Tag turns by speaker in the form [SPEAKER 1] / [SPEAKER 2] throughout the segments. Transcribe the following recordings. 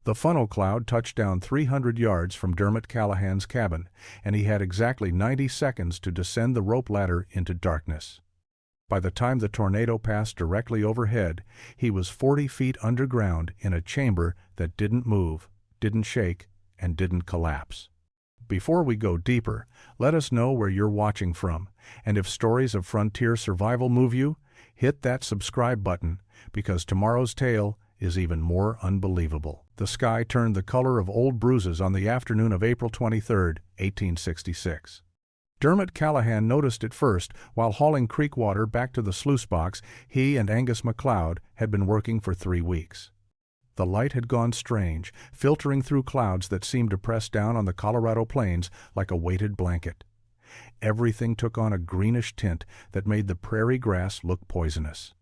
[SPEAKER 1] The funnel cloud touched down 300 yards from Dermot Callahan's cabin, and he had exactly 90 seconds to descend the rope ladder into darkness. By the time the tornado passed directly overhead, he was 40 feet underground in a chamber that didn't move, didn't shake, and didn't collapse. Before we go deeper, let us know where you're watching from, and if stories of frontier survival move you, hit that subscribe button, because tomorrow's tale is even more unbelievable. The sky turned the color of old bruises on the afternoon of April 23, 1866. Dermot Callahan noticed it first while hauling creek water back to the sluice box he and Angus MacLeod had been working for 3 weeks. The light had gone strange, filtering through clouds that seemed to press down on the Colorado plains like a weighted blanket. Everything took on a greenish tint that made the prairie grass look poisonous.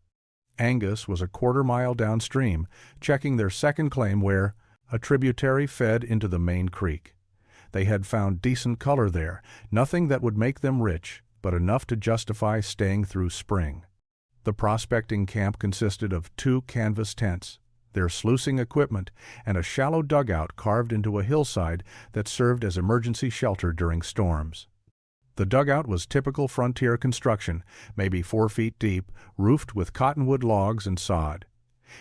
[SPEAKER 1] Angus was a quarter-mile downstream, checking their second claim where a tributary fed into the main creek. They had found decent color there, nothing that would make them rich, but enough to justify staying through spring. The prospecting camp consisted of 2 canvas tents, their sluicing equipment, and a shallow dugout carved into a hillside that served as emergency shelter during storms. The dugout was typical frontier construction, maybe 4 feet deep, roofed with cottonwood logs and sod.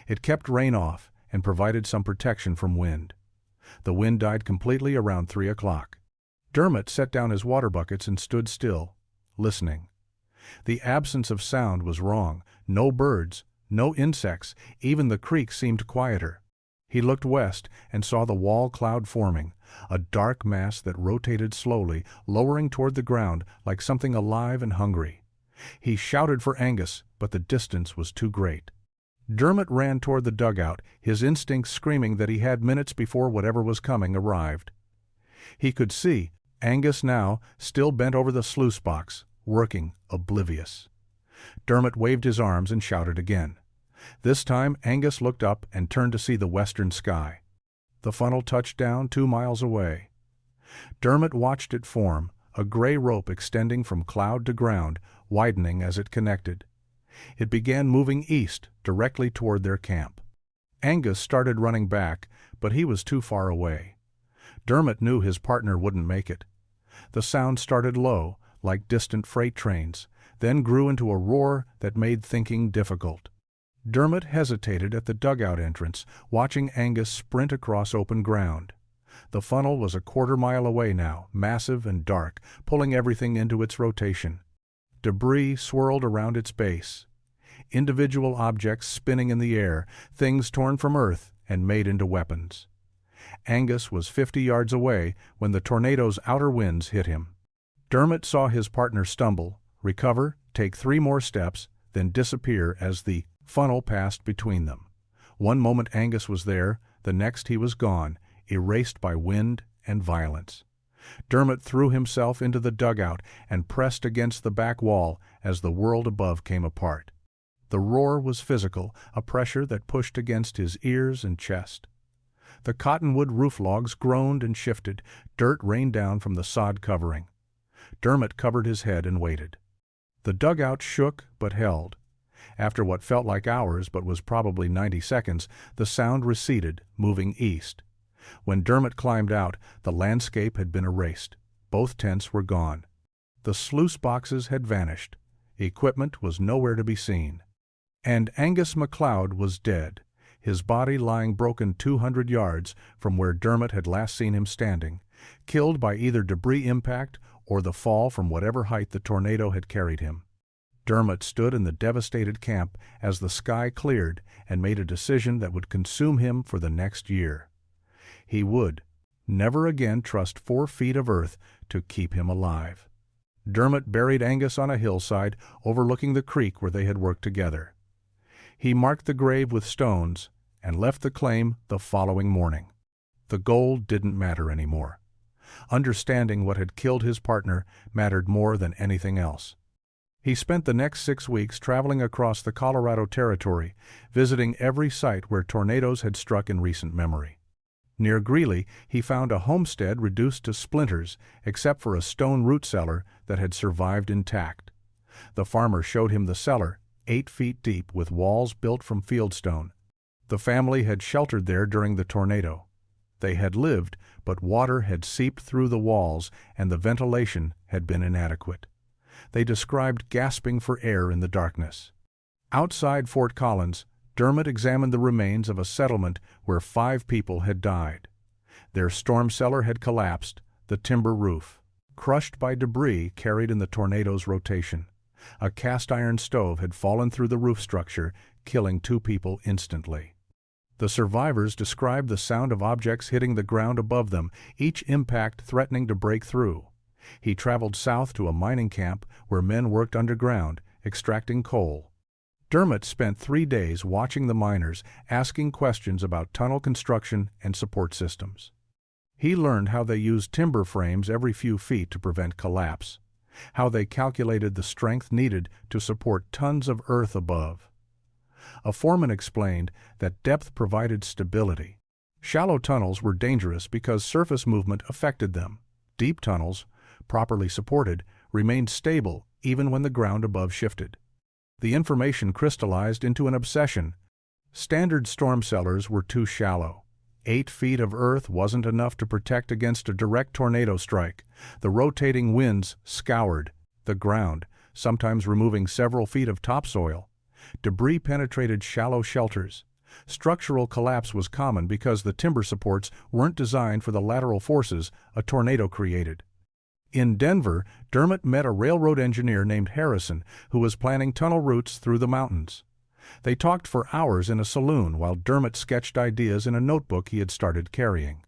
[SPEAKER 1] It kept rain off and provided some protection from wind. The wind died completely around 3 o'clock. Dermot set down his water buckets and stood still, listening. The absence of sound was wrong. No birds, no insects, even the creek seemed quieter. He looked west and saw the wall cloud forming, a dark mass that rotated slowly, lowering toward the ground like something alive and hungry. He shouted for Angus, but the distance was too great. Dermot ran toward the dugout, his instincts screaming that he had minutes before whatever was coming arrived. He could see Angus now, still bent over the sluice box, working, oblivious. Dermot waved his arms and shouted again. This time Angus looked up and turned to see the western sky. The funnel touched down 2 miles away. Dermot watched it form, a gray rope extending from cloud to ground, widening as it connected. It began moving east, directly toward their camp. Angus started running back, but he was too far away. Dermot knew his partner wouldn't make it. The sound started low, like distant freight trains, then grew into a roar that made thinking difficult. Dermot hesitated at the dugout entrance, watching Angus sprint across open ground. The funnel was a quarter-mile away now, massive and dark, pulling everything into its rotation. Debris swirled around its base. Individual objects spinning in the air, things torn from earth and made into weapons. Angus was 50 yards away when the tornado's outer winds hit him. Dermot saw his partner stumble, recover, take 3 more steps, then disappear as the funnel passed between them. One moment Angus was there, the next he was gone, erased by wind and violence. Dermot threw himself into the dugout and pressed against the back wall as the world above came apart. The roar was physical, a pressure that pushed against his ears and chest. The cottonwood roof logs groaned and shifted, dirt rained down from the sod covering. Dermot covered his head and waited. The dugout shook but held. After what felt like hours but was probably 90 seconds, the sound receded, moving east. When Dermot climbed out, the landscape had been erased. Both tents were gone. The sluice boxes had vanished. Equipment was nowhere to be seen. And Angus MacLeod was dead, his body lying broken 200 yards from where Dermot had last seen him standing, killed by either debris impact or the fall from whatever height the tornado had carried him. Dermot stood in the devastated camp as the sky cleared and made a decision that would consume him for the next year. He would never again trust 4 feet of earth to keep him alive. Dermot buried Angus on a hillside overlooking the creek where they had worked together. He marked the grave with stones and left the claim the following morning. The gold didn't matter anymore. Understanding what had killed his partner mattered more than anything else. He spent the next 6 weeks traveling across the Colorado Territory, visiting every site where tornadoes had struck in recent memory. Near Greeley, he found a homestead reduced to splinters, except for a stone root cellar that had survived intact. The farmer showed him the cellar, 8 feet deep with walls built from fieldstone. The family had sheltered there during the tornado. They had lived, but water had seeped through the walls and the ventilation had been inadequate. They described gasping for air in the darkness. Outside Fort Collins, Dermot examined the remains of a settlement where 5 people had died. Their storm cellar had collapsed, the timber roof, crushed by debris carried in the tornado's rotation. A cast-iron stove had fallen through the roof structure, killing 2 people instantly. The survivors described the sound of objects hitting the ground above them, each impact threatening to break through. He traveled south to a mining camp where men worked underground, extracting coal. Dermot spent 3 days watching the miners, asking questions about tunnel construction and support systems. He learned how they used timber frames every few feet to prevent collapse, how they calculated the strength needed to support tons of earth above. A foreman explained that depth provided stability. Shallow tunnels were dangerous because surface movement affected them. Deep tunnels, properly supported, remained stable even when the ground above shifted. The information crystallized into an obsession. Standard storm cellars were too shallow. 8 feet of earth wasn't enough to protect against a direct tornado strike. The rotating winds scoured the ground, sometimes removing several feet of topsoil. Debris penetrated shallow shelters. Structural collapse was common because the timber supports weren't designed for the lateral forces a tornado created. In Denver, Dermot met a railroad engineer named Harrison who was planning tunnel routes through the mountains. They talked for hours in a saloon while Dermot sketched ideas in a notebook he had started carrying.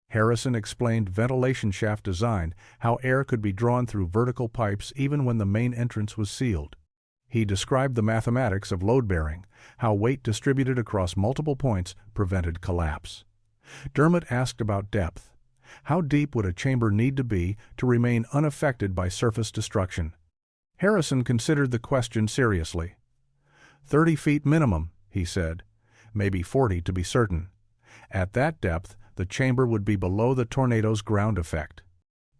[SPEAKER 1] Harrison explained ventilation shaft design, how air could be drawn through vertical pipes even when the main entrance was sealed. He described the mathematics of load-bearing, how weight distributed across multiple points prevented collapse. Dermot asked about depth. How deep would a chamber need to be to remain unaffected by surface destruction? Harrison considered the question seriously. 30 feet minimum, he said, maybe 40 to be certain. At that depth, the chamber would be below the tornado's ground effect.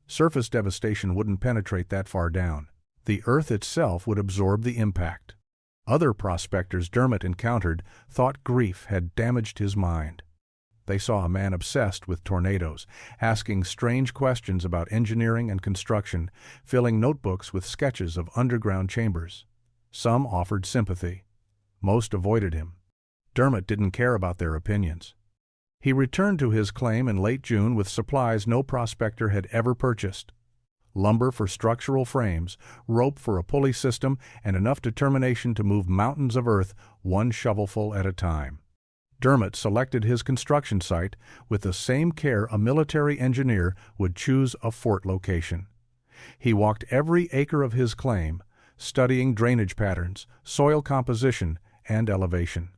[SPEAKER 1] Surface devastation wouldn't penetrate that far down. The earth itself would absorb the impact. Other prospectors Dermot encountered thought grief had damaged his mind. They saw a man obsessed with tornadoes, asking strange questions about engineering and construction, filling notebooks with sketches of underground chambers. Some offered sympathy. Most avoided him. Dermot didn't care about their opinions. He returned to his claim in late June with supplies no prospector had ever purchased. Lumber for structural frames, rope for a pulley system, and enough determination to move mountains of earth one shovelful at a time. Dermot selected his construction site with the same care a military engineer would choose a fort location. He walked every acre of his claim, studying drainage patterns, soil composition, and elevation.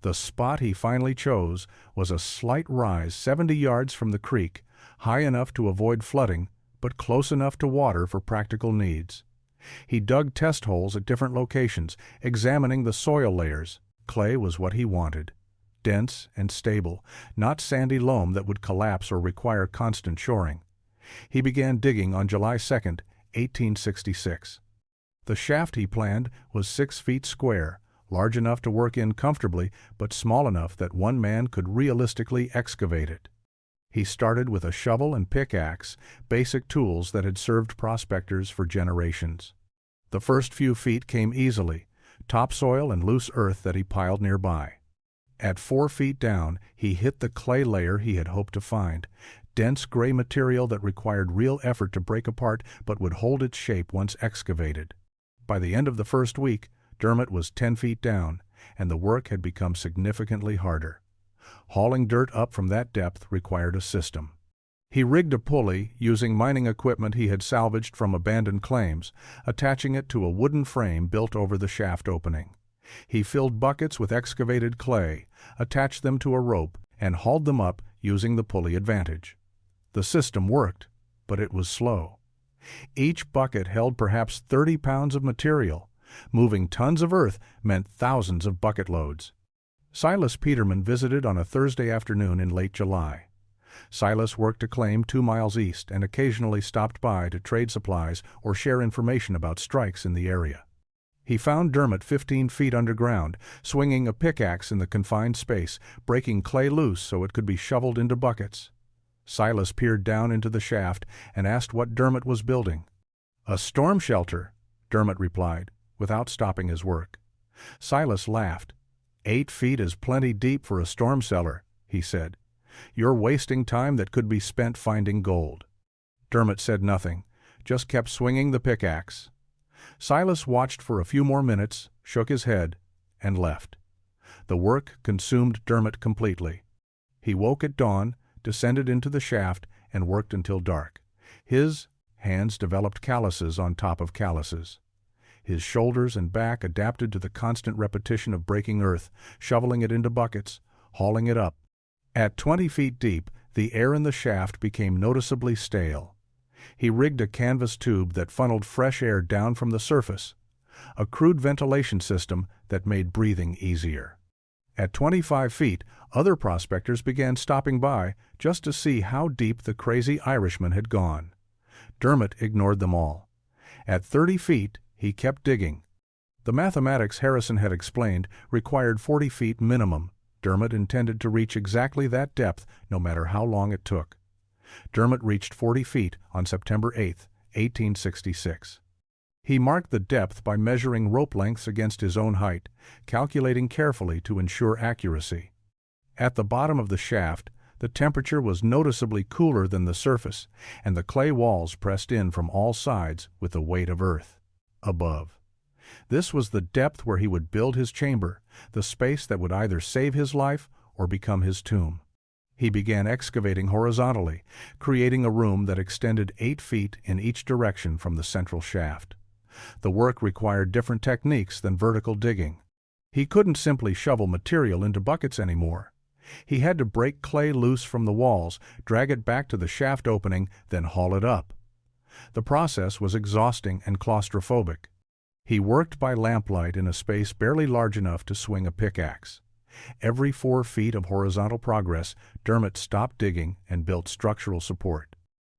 [SPEAKER 1] The spot he finally chose was a slight rise 70 yards from the creek, high enough to avoid flooding, but close enough to water for practical needs. He dug test holes at different locations, examining the soil layers. Clay was what he wanted. Dense and stable, not sandy loam that would collapse or require constant shoring. He began digging on July 2, 1866. The shaft he planned was 6 feet square, large enough to work in comfortably, but small enough that one man could realistically excavate it. He started with a shovel and pickaxe, basic tools that had served prospectors for generations. The first few feet came easily, topsoil and loose earth that he piled nearby. At 4 feet down, he hit the clay layer he had hoped to find, dense gray material that required real effort to break apart but would hold its shape once excavated. By the end of the first week, Dermot was 10 feet down, and the work had become significantly harder. Hauling dirt up from that depth required a system. He rigged a pulley using mining equipment he had salvaged from abandoned claims, attaching it to a wooden frame built over the shaft opening. He filled buckets with excavated clay, attached them to a rope, and hauled them up using the pulley advantage. The system worked, but it was slow. Each bucket held perhaps 30 pounds of material. Moving tons of earth meant thousands of bucket loads. Silas Peterman visited on a Thursday afternoon in late July. Silas worked a claim 2 miles east and occasionally stopped by to trade supplies or share information about strikes in the area. He found Dermot 15 feet underground, swinging a pickaxe in the confined space, breaking clay loose so it could be shoveled into buckets. Silas peered down into the shaft and asked what Dermot was building. "A storm shelter," Dermot replied, without stopping his work. Silas laughed. 8 feet is plenty deep for a storm cellar," he said. "You're wasting time that could be spent finding gold." Dermot said nothing, just kept swinging the pickaxe. Silas watched for a few more minutes, shook his head, and left. The work consumed Dermot completely. He woke at dawn, descended into the shaft, and worked until dark. His hands developed calluses on top of calluses. His shoulders and back adapted to the constant repetition of breaking earth, shoveling it into buckets, hauling it up. At 20 feet deep, the air in the shaft became noticeably stale. He rigged a canvas tube that funneled fresh air down from the surface, a crude ventilation system that made breathing easier. At 25 feet, other prospectors began stopping by just to see how deep the crazy Irishman had gone. Dermot ignored them all. At 30 feet, he kept digging. The mathematics Harrison had explained required 40 feet minimum. Dermot intended to reach exactly that depth, no matter how long it took. Dermot reached 40 feet on September 8, 1866. He marked the depth by measuring rope lengths against his own height, calculating carefully to ensure accuracy. At the bottom of the shaft, the temperature was noticeably cooler than the surface, and the clay walls pressed in from all sides with the weight of earth above. This was the depth where he would build his chamber, the space that would either save his life or become his tomb. He began excavating horizontally, creating a room that extended 8 feet in each direction from the central shaft. The work required different techniques than vertical digging. He couldn't simply shovel material into buckets anymore. He had to break clay loose from the walls, drag it back to the shaft opening, then haul it up. The process was exhausting and claustrophobic. He worked by lamplight in a space barely large enough to swing a pickaxe. Every 4 feet of horizontal progress, Dermot stopped digging and built structural support.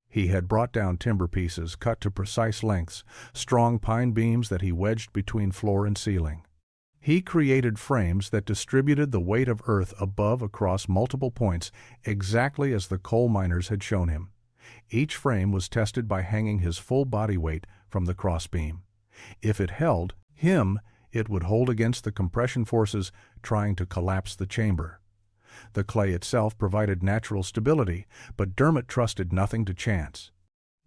[SPEAKER 1] He had brought down timber pieces cut to precise lengths, strong pine beams that he wedged between floor and ceiling. He created frames that distributed the weight of earth above across multiple points exactly as the coal miners had shown him. Each frame was tested by hanging his full body weight from the crossbeam. If it held him, it would hold against the compression forces trying to collapse the chamber. The clay itself provided natural stability, but Dermot trusted nothing to chance.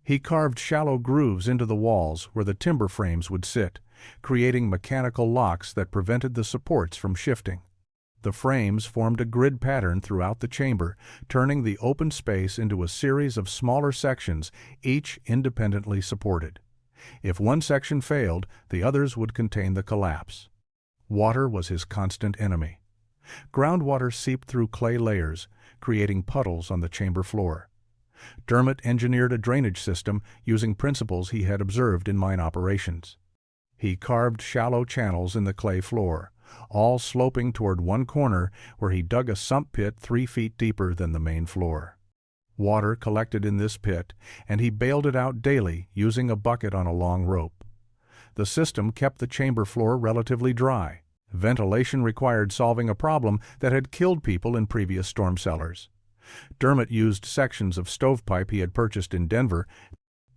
[SPEAKER 1] He carved shallow grooves into the walls where the timber frames would sit, creating mechanical locks that prevented the supports from shifting. The frames formed a grid pattern throughout the chamber, turning the open space into a series of smaller sections, each independently supported. If one section failed, the others would contain the collapse. Water was his constant enemy. Groundwater seeped through clay layers, creating puddles on the chamber floor. Dermot engineered a drainage system using principles he had observed in mine operations. He carved shallow channels in the clay floor, all sloping toward one corner where he dug a sump pit 3 feet deeper than the main floor. Water collected in this pit, and he bailed it out daily using a bucket on a long rope. The system kept the chamber floor relatively dry. Ventilation required solving a problem that had killed people in previous storm cellars. Dermot used sections of stovepipe he had purchased in Denver,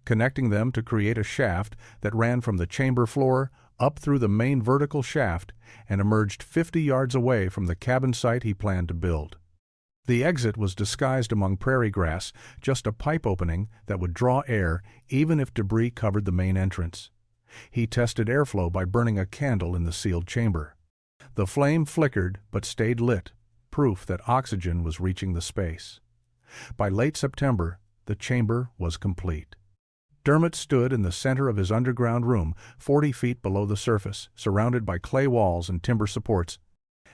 [SPEAKER 1] connecting them to create a shaft that ran from the chamber floor up through the main vertical shaft and emerged 50 yards away from the cabin site he planned to build. The exit was disguised among prairie grass, just a pipe opening that would draw air even if debris covered the main entrance. He tested airflow by burning a candle in the sealed chamber. The flame flickered but stayed lit, proof that oxygen was reaching the space. By late September, the chamber was complete. Dermot stood in the center of his underground room, 40 feet below the surface, surrounded by clay walls and timber supports,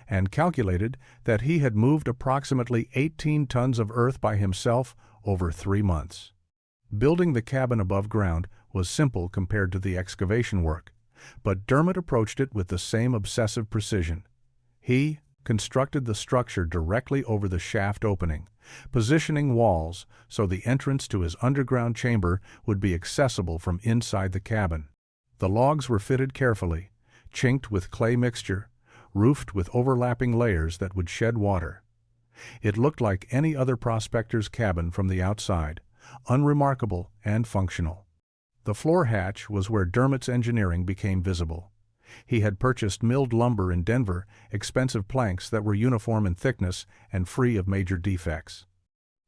[SPEAKER 1] and calculated that he had moved approximately 18 tons of earth by himself over 3 months. Building the cabin above ground was simple compared to the excavation work, but Dermot approached it with the same obsessive precision. He constructed the structure directly over the shaft opening, positioning walls so the entrance to his underground chamber would be accessible from inside the cabin. The logs were fitted carefully, chinked with clay mixture, roofed with overlapping layers that would shed water. It looked like any other prospector's cabin from the outside, unremarkable and functional. The floor hatch was where Dermot's engineering became visible. He had purchased milled lumber in Denver, expensive planks that were uniform in thickness and free of major defects.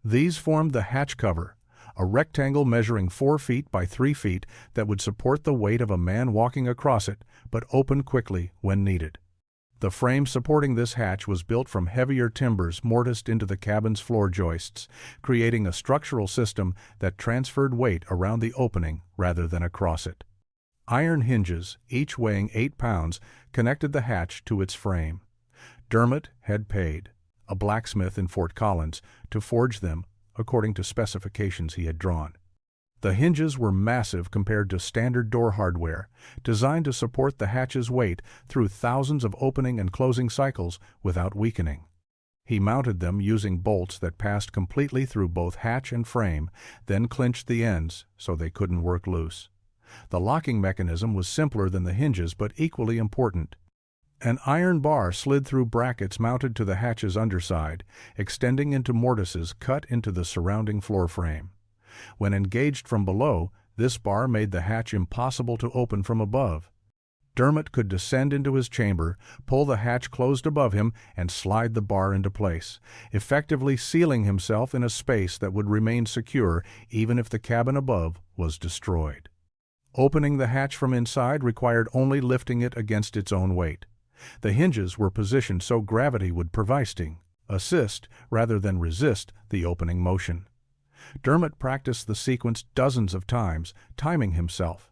[SPEAKER 1] These formed the hatch cover, a rectangle measuring 4 feet by 3 feet that would support the weight of a man walking across it, but open quickly when needed. The frame supporting this hatch was built from heavier timbers mortised into the cabin's floor joists, creating a structural system that transferred weight around the opening rather than across it. Iron hinges, each weighing 8 pounds, connected the hatch to its frame. Dermot had paid a blacksmith in Fort Collins to forge them according to specifications he had drawn. The hinges were massive compared to standard door hardware, designed to support the hatch's weight through thousands of opening and closing cycles without weakening. He mounted them using bolts that passed completely through both hatch and frame, then clinched the ends so they couldn't work loose. The locking mechanism was simpler than the hinges but equally important. An iron bar slid through brackets mounted to the hatch's underside, extending into mortises cut into the surrounding floor frame. When engaged from below, this bar made the hatch impossible to open from above. Dermot could descend into his chamber, pull the hatch closed above him, and slide the bar into place, effectively sealing himself in a space that would remain secure even if the cabin above was destroyed. Opening the hatch from inside required only lifting it against its own weight. The hinges were positioned so gravity would assist rather than resist the opening motion. Dermot practiced the sequence dozens of times, timing himself.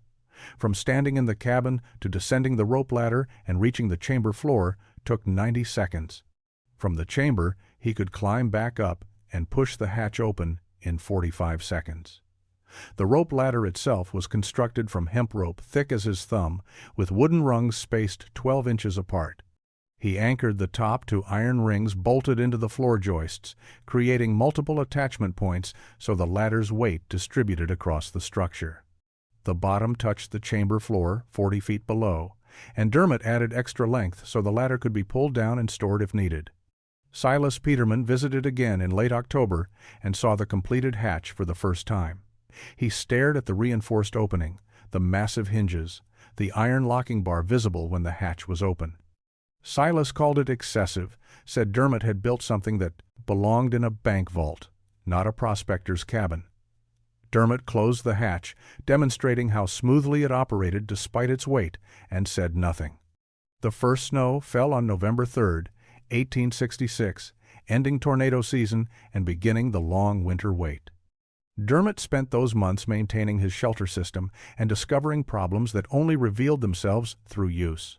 [SPEAKER 1] From standing in the cabin to descending the rope ladder and reaching the chamber floor took 90 seconds. From the chamber, he could climb back up and push the hatch open in 45 seconds. The rope ladder itself was constructed from hemp rope thick as his thumb, with wooden rungs spaced 12 inches apart. He anchored the top to iron rings bolted into the floor joists, creating multiple attachment points so the ladder's weight distributed across the structure. The bottom touched the chamber floor 40 feet below, and Dermot added extra length so the ladder could be pulled down and stored if needed. Silas Peterman visited again in late October and saw the completed hatch for the first time. He stared at the reinforced opening, the massive hinges, the iron locking bar visible when the hatch was open. Silas called it excessive, said Dermot had built something that belonged in a bank vault, not a prospector's cabin. Dermot closed the hatch, demonstrating how smoothly it operated despite its weight, and said nothing. The first snow fell on November 3, 1866, ending tornado season and beginning the long winter wait. Dermot spent those months maintaining his shelter system and discovering problems that only revealed themselves through use.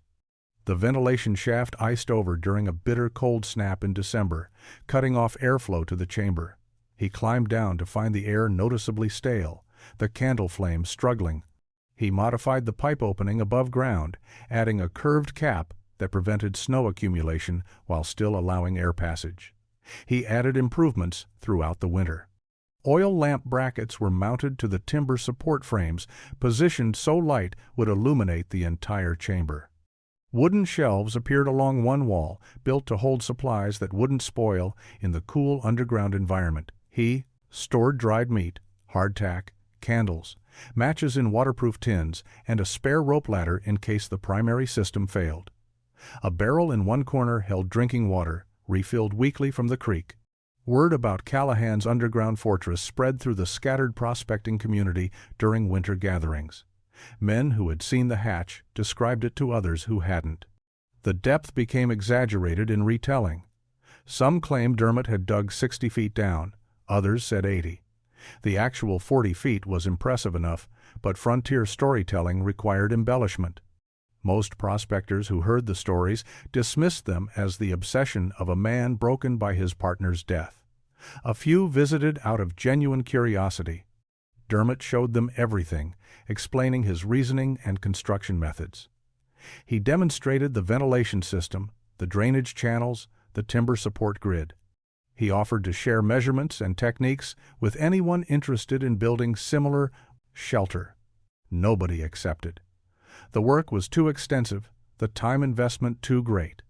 [SPEAKER 1] The ventilation shaft iced over during a bitter cold snap in December, cutting off airflow to the chamber. He climbed down to find the air noticeably stale, the candle flame struggling. He modified the pipe opening above ground, adding a curved cap that prevented snow accumulation while still allowing air passage. He added improvements throughout the winter. Oil lamp brackets were mounted to the timber support frames, positioned so light would illuminate the entire chamber. Wooden shelves appeared along one wall, built to hold supplies that wouldn't spoil in the cool underground environment. He stored dried meat, hardtack, candles, matches in waterproof tins, and a spare rope ladder in case the primary system failed. A barrel in one corner held drinking water, refilled weekly from the creek. Word about Callahan's underground fortress spread through the scattered prospecting community during winter gatherings. Men who had seen the hatch described it to others who hadn't. The depth became exaggerated in retelling. Some claimed Dermot had dug 60 feet down, others said 80. The actual 40 feet was impressive enough, but frontier storytelling required embellishment. Most prospectors who heard the stories dismissed them as the obsession of a man broken by his partner's death. A few visited out of genuine curiosity. Dermot showed them everything, explaining his reasoning and construction methods. He demonstrated the ventilation system, the drainage channels, the timber support grid. He offered to share measurements and techniques with anyone interested in building similar shelter. Nobody accepted. The work was too extensive, the time investment too great.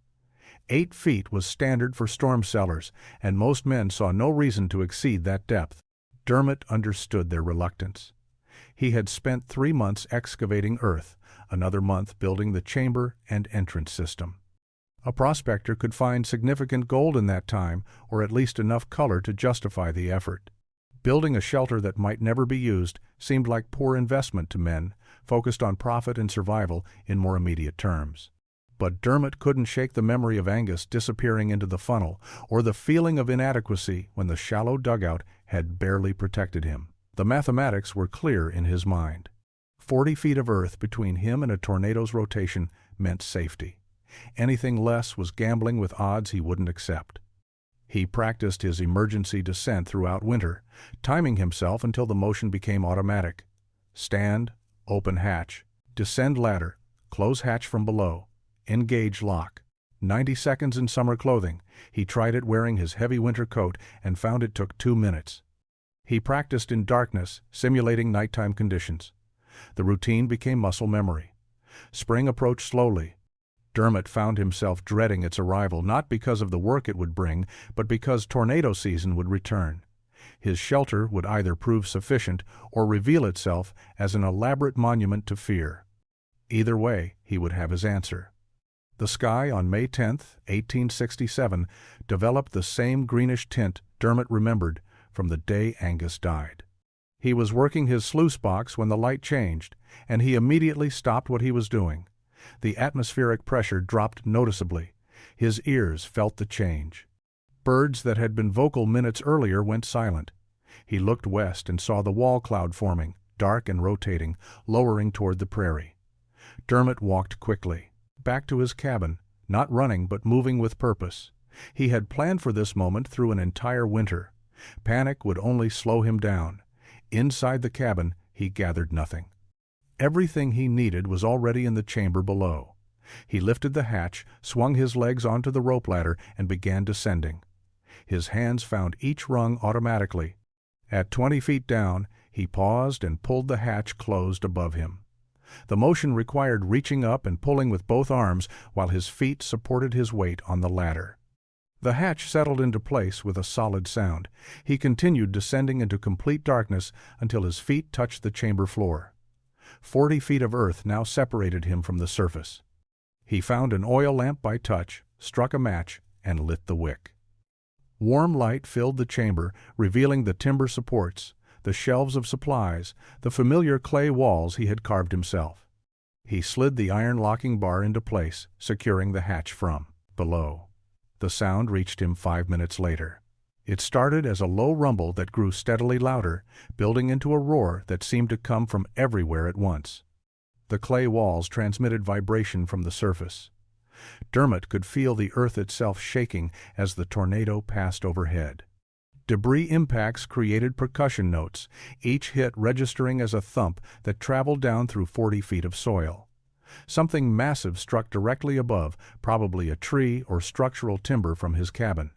[SPEAKER 1] 8 feet was standard for storm cellars, and most men saw no reason to exceed that depth. Dermot understood their reluctance. He had spent 3 months excavating earth, another month building the chamber and entrance system. A prospector could find significant gold in that time, or at least enough color to justify the effort. Building a shelter that might never be used seemed like poor investment to men, focused on profit and survival in more immediate terms. But Dermot couldn't shake the memory of Angus disappearing into the funnel, or the feeling of inadequacy when the shallow dugout had barely protected him. The mathematics were clear in his mind. 40 feet of earth between him and a tornado's rotation meant safety. Anything less was gambling with odds he wouldn't accept. He practiced his emergency descent throughout winter, timing himself until the motion became automatic. Stand, open hatch, descend ladder, close hatch from below, engage lock. 90 seconds in summer clothing. He tried it wearing his heavy winter coat and found it took 2 minutes. He practiced in darkness, simulating nighttime conditions. The routine became muscle memory. Spring approached slowly. Dermot found himself dreading its arrival, not because of the work it would bring, but because tornado season would return. His shelter would either prove sufficient or reveal itself as an elaborate monument to fear. Either way, he would have his answer. The sky on May 10, 1867, developed the same greenish tint Dermot remembered from the day Angus died. He was working his sluice box when the light changed, and he immediately stopped what he was doing. The atmospheric pressure dropped noticeably. His ears felt the change. Birds that had been vocal minutes earlier went silent. He looked west and saw the wall cloud forming, dark and rotating, lowering toward the prairie. Dermot walked quickly back to his cabin, not running but moving with purpose. He had planned for this moment through an entire winter. Panic would only slow him down. Inside the cabin, he gathered nothing. Everything he needed was already in the chamber below. He lifted the hatch, swung his legs onto the rope ladder, and began descending. His hands found each rung automatically. At 20 feet down, he paused and pulled the hatch closed above him. The motion required reaching up and pulling with both arms while his feet supported his weight on the ladder. The hatch settled into place with a solid sound. He continued descending into complete darkness until his feet touched the chamber floor. 40 feet of earth now separated him from the surface. He found an oil lamp by touch, struck a match, and lit the wick. Warm light filled the chamber, revealing the timber supports, the shelves of supplies, the familiar clay walls he had carved himself. He slid the iron locking bar into place, securing the hatch from below. The sound reached him 5 minutes later. It started as a low rumble that grew steadily louder, building into a roar that seemed to come from everywhere at once. The clay walls transmitted vibration from the surface. Dermot could feel the earth itself shaking as the tornado passed overhead. Debris impacts created percussion notes, each hit registering as a thump that traveled down through 40 feet of soil. Something massive struck directly above, probably a tree or structural timber from his cabin.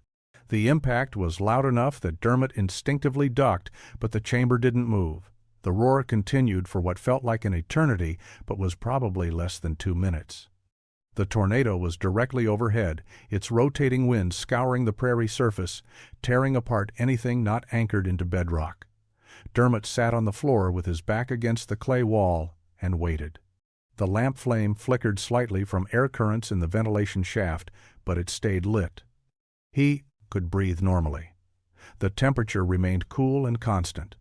[SPEAKER 1] The impact was loud enough that Dermot instinctively ducked, but the chamber didn't move. The roar continued for what felt like an eternity, but was probably less than 2 minutes. The tornado was directly overhead, its rotating wind scouring the prairie surface, tearing apart anything not anchored into bedrock. Dermot sat on the floor with his back against the clay wall and waited. The lamp flame flickered slightly from air currents in the ventilation shaft, but it stayed lit. He could breathe normally. The temperature remained cool and constant.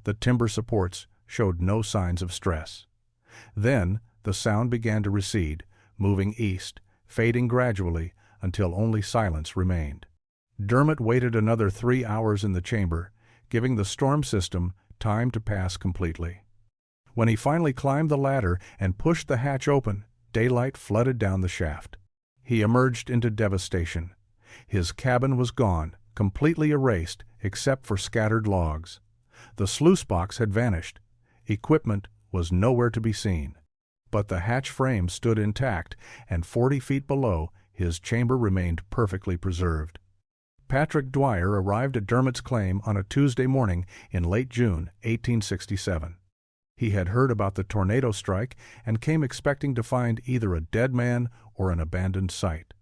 [SPEAKER 1] The timber supports showed no signs of stress. Then the sound began to recede, moving east, fading gradually until only silence remained. Dermot waited another 3 hours in the chamber, giving the storm system time to pass completely. When he finally climbed the ladder and pushed the hatch open, daylight flooded down the shaft. He emerged into devastation. His cabin was gone, completely erased except for scattered logs. The sluice box had vanished. Equipment was nowhere to be seen. But the hatch frame stood intact, and 40 feet below, his chamber remained perfectly preserved. Patrick Dwyer arrived at Dermot's claim on a Tuesday morning in late June 1867. He had heard about the tornado strike and came expecting to find either a dead man or an abandoned site.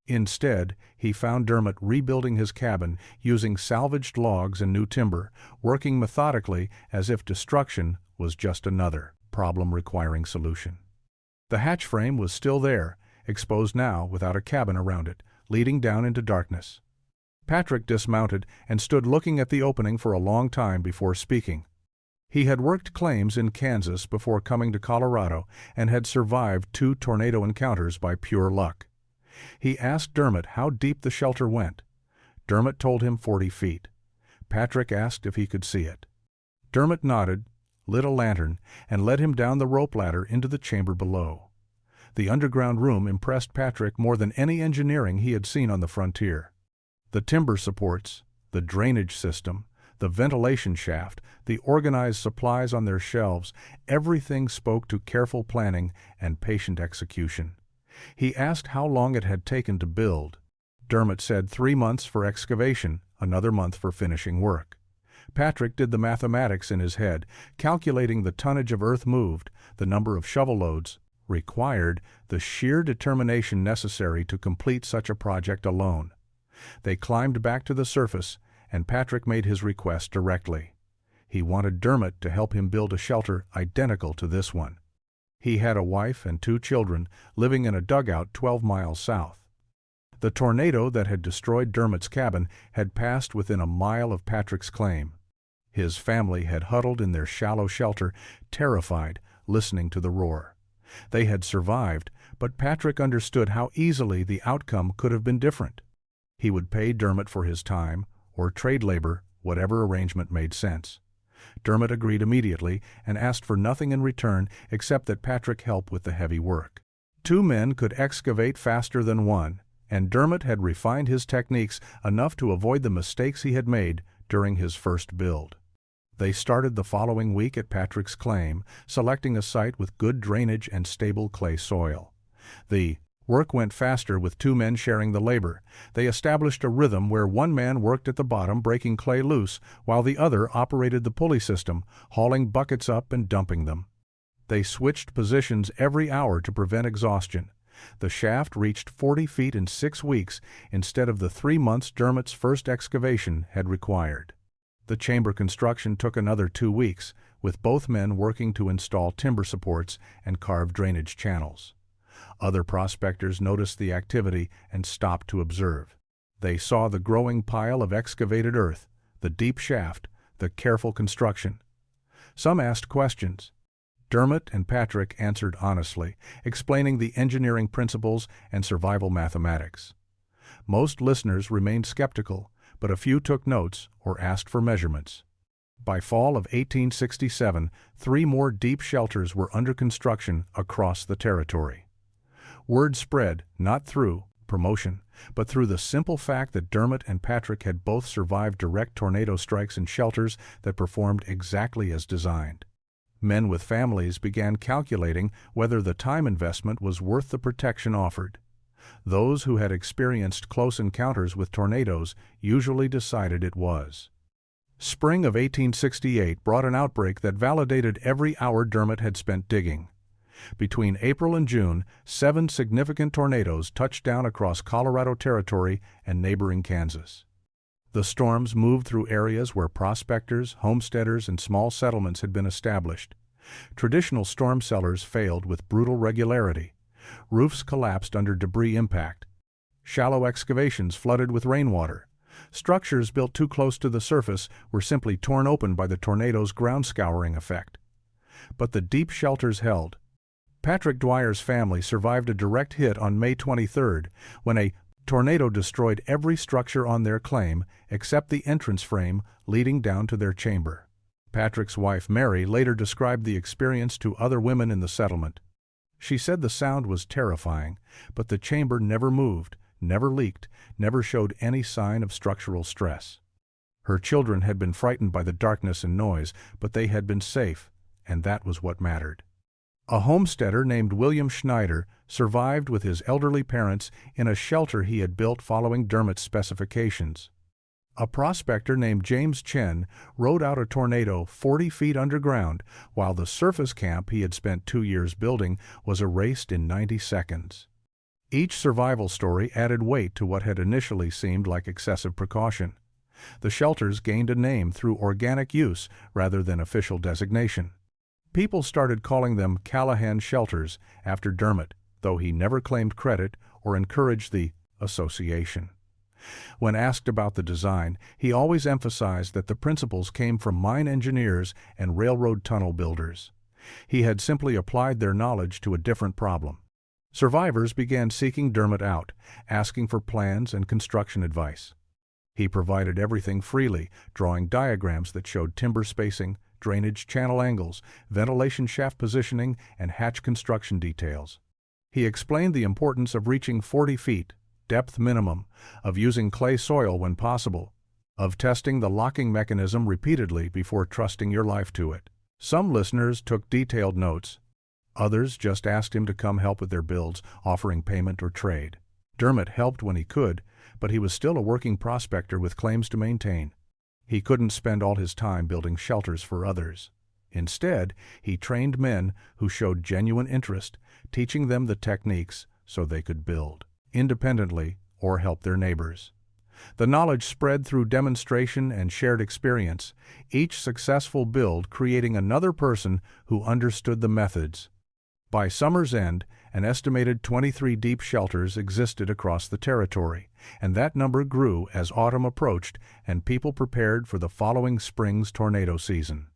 [SPEAKER 1] Instead, he found Dermot rebuilding his cabin using salvaged logs and new timber, working methodically as if destruction was just another problem requiring solution. The hatch frame was still there, exposed now without a cabin around it, leading down into darkness. Patrick dismounted and stood looking at the opening for a long time before speaking. He had worked claims in Kansas before coming to Colorado and had survived 2 tornado encounters by pure luck. He asked Dermot how deep the shelter went. Dermot told him 40 feet. Patrick asked if he could see it. Dermot nodded, lit a lantern, and led him down the rope ladder into the chamber below. The underground room impressed Patrick more than any engineering he had seen on the frontier. The timber supports, the drainage system, the ventilation shaft, the organized supplies on their shelves, everything spoke to careful planning and patient execution. He asked how long it had taken to build. Dermot said 3 months for excavation, another month for finishing work. Patrick did the mathematics in his head, calculating the tonnage of earth moved, the number of shovel loads required, the sheer determination necessary to complete such a project alone. They climbed back to the surface, and Patrick made his request directly. He wanted Dermot to help him build a shelter identical to this one. He had a wife and 2 children living in a dugout 12 miles south. The tornado that had destroyed Dermot's cabin had passed within a mile of Patrick's claim. His family had huddled in their shallow shelter, terrified, listening to the roar. They had survived, but Patrick understood how easily the outcome could have been different. He would pay Dermot for his time, or trade labor, whatever arrangement made sense. Dermot agreed immediately and asked for nothing in return except that Patrick help with the heavy work. 2 men could excavate faster than 1, and Dermot had refined his techniques enough to avoid the mistakes he had made during his first build. They started the following week at Patrick's claim, selecting a site with good drainage and stable clay soil. The work went faster with 2 men sharing the labor. They established a rhythm where 1 man worked at the bottom breaking clay loose, while the other operated the pulley system, hauling buckets up and dumping them. They switched positions every hour to prevent exhaustion. The shaft reached 40 feet in 6 weeks instead of the 3 months Dermot's first excavation had required. The chamber construction took another 2 weeks, with both men working to install timber supports and carve drainage channels. Other prospectors noticed the activity and stopped to observe. They saw the growing pile of excavated earth, the deep shaft, the careful construction. Some asked questions. Dermot and Patrick answered honestly, explaining the engineering principles and survival mathematics. Most listeners remained skeptical, but a few took notes or asked for measurements. By fall of 1867, 3 more deep shelters were under construction across the territory. Word spread, not through promotion, but through the simple fact that Dermot and Patrick had both survived direct tornado strikes in shelters that performed exactly as designed. Men with families began calculating whether the time investment was worth the protection offered. Those who had experienced close encounters with tornadoes usually decided it was. Spring of 1868 brought an outbreak that validated every hour Dermot had spent digging. Between April and June, 7 significant tornadoes touched down across Colorado Territory and neighboring Kansas. The storms moved through areas where prospectors, homesteaders, and small settlements had been established. Traditional storm cellars failed with brutal regularity. Roofs collapsed under debris impact. Shallow excavations flooded with rainwater. Structures built too close to the surface were simply torn open by the tornado's ground scouring effect. But the deep shelters held. Patrick Dwyer's family survived a direct hit on May 23rd, when a tornado destroyed every structure on their claim except the entrance frame leading down to their chamber. Patrick's wife Mary later described the experience to other women in the settlement. She said the sound was terrifying, but the chamber never moved, never leaked, never showed any sign of structural stress. Her children had been frightened by the darkness and noise, but they had been safe, and that was what mattered. A homesteader named William Schneider survived with his elderly parents in a shelter he had built following Dermot's specifications. A prospector named James Chen rode out a tornado 40 feet underground, while the surface camp he had spent 2 years building was erased in 90 seconds. Each survival story added weight to what had initially seemed like excessive precaution. The shelters gained a name through organic use rather than official designation. People started calling them Callahan shelters after Dermot, though he never claimed credit or encouraged the association. When asked about the design, he always emphasized that the principles came from mine engineers and railroad tunnel builders. He had simply applied their knowledge to a different problem. Survivors began seeking Dermot out, asking for plans and construction advice. He provided everything freely, drawing diagrams that showed timber spacing, drainage channel angles, ventilation shaft positioning, and hatch construction details. He explained the importance of reaching 40 feet, depth minimum, of using clay soil when possible, of testing the locking mechanism repeatedly before trusting your life to it. Some listeners took detailed notes. Others just asked him to come help with their builds, offering payment or trade. Dermot helped when he could, but he was still a working prospector with claims to maintain. He couldn't spend all his time building shelters for others. Instead, he trained men who showed genuine interest, teaching them the techniques so they could build independently or help their neighbors. The knowledge spread through demonstration and shared experience, each successful build creating another person who understood the methods. By summer's end, an estimated 23 deep shelters existed across the territory, and that number grew as autumn approached and people prepared for the following spring's tornado season.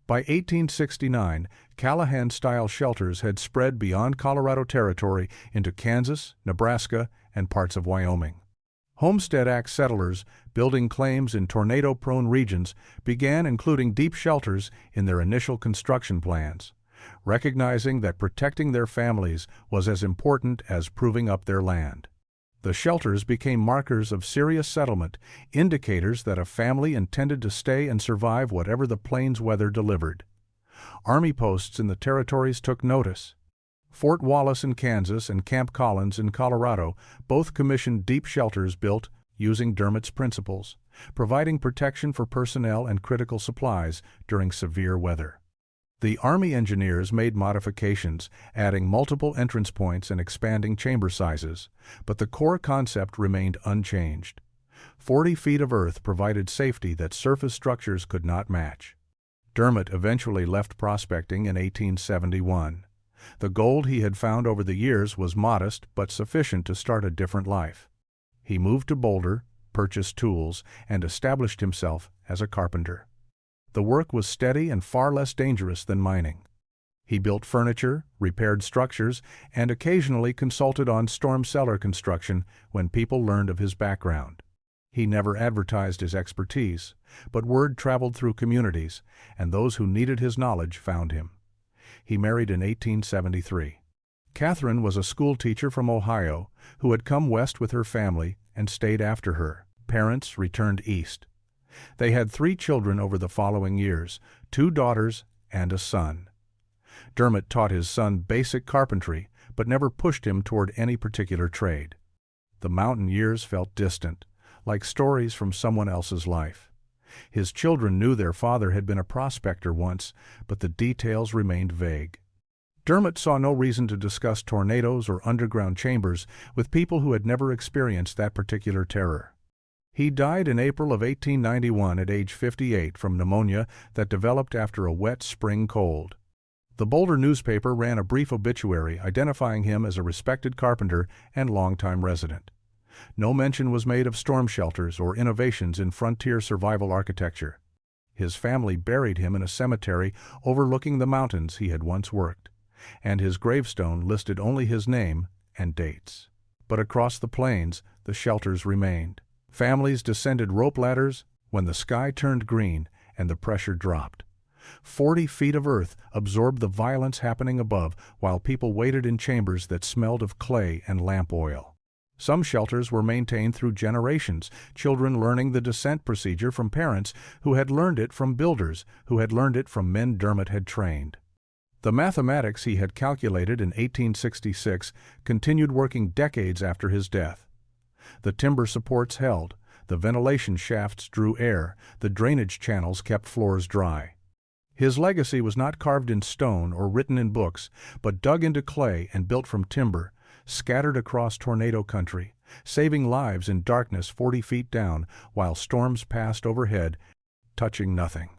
[SPEAKER 1] By 1869, Callahan-style shelters had spread beyond Colorado Territory into Kansas, Nebraska, and parts of Wyoming. Homestead Act settlers, building claims in tornado-prone regions, began including deep shelters in their initial construction plans, recognizing that protecting their families was as important as proving up their land. The shelters became markers of serious settlement, indicators that a family intended to stay and survive whatever the plains weather delivered. Army posts in the territories took notice. Fort Wallace in Kansas and Camp Collins in Colorado both commissioned deep shelters built using Dermot's principles, providing protection for personnel and critical supplies during severe weather. The Army engineers made modifications, adding multiple entrance points and expanding chamber sizes, but the core concept remained unchanged. 40 feet of earth provided safety that surface structures could not match. Dermot eventually left prospecting in 1871. The gold he had found over the years was modest but sufficient to start a different life. He moved to Boulder, purchased tools, and established himself as a carpenter. The work was steady and far less dangerous than mining. He built furniture, repaired structures, and occasionally consulted on storm cellar construction when people learned of his background. He never advertised his expertise, but word traveled through communities, and those who needed his knowledge found him. He married in 1873. Catherine was a school teacher from Ohio who had come west with her family and stayed after her parents returned east. They had 3 children over the following years, 2 daughters and a son. Dermot taught his son basic carpentry, but never pushed him toward any particular trade. The mountain years felt distant, like stories from someone else's life. His children knew their father had been a prospector once, but the details remained vague. Dermot saw no reason to discuss tornadoes or underground chambers with people who had never experienced that particular terror. He died in April of 1891 at age 58 from pneumonia that developed after a wet spring cold. The Boulder newspaper ran a brief obituary identifying him as a respected carpenter and longtime resident. No mention was made of storm shelters or innovations in frontier survival architecture. His family buried him in a cemetery overlooking the mountains he had once worked, and his gravestone listed only his name and dates. But across the plains, the shelters remained. Families descended rope ladders when the sky turned green and the pressure dropped. 40 feet of earth absorbed the violence happening above while people waited in chambers that smelled of clay and lamp oil. Some shelters were maintained through generations, children learning the descent procedure from parents who had learned it from builders who had learned it from men Dermot had trained. The mathematics he had calculated in 1866 continued working decades after his death. The timber supports held, The ventilation shafts drew air, the drainage channels kept floors dry. His legacy was not carved in stone or written in books, but dug into clay and built from timber, scattered across tornado country, saving lives in darkness 40 feet down while storms passed overhead, touching nothing.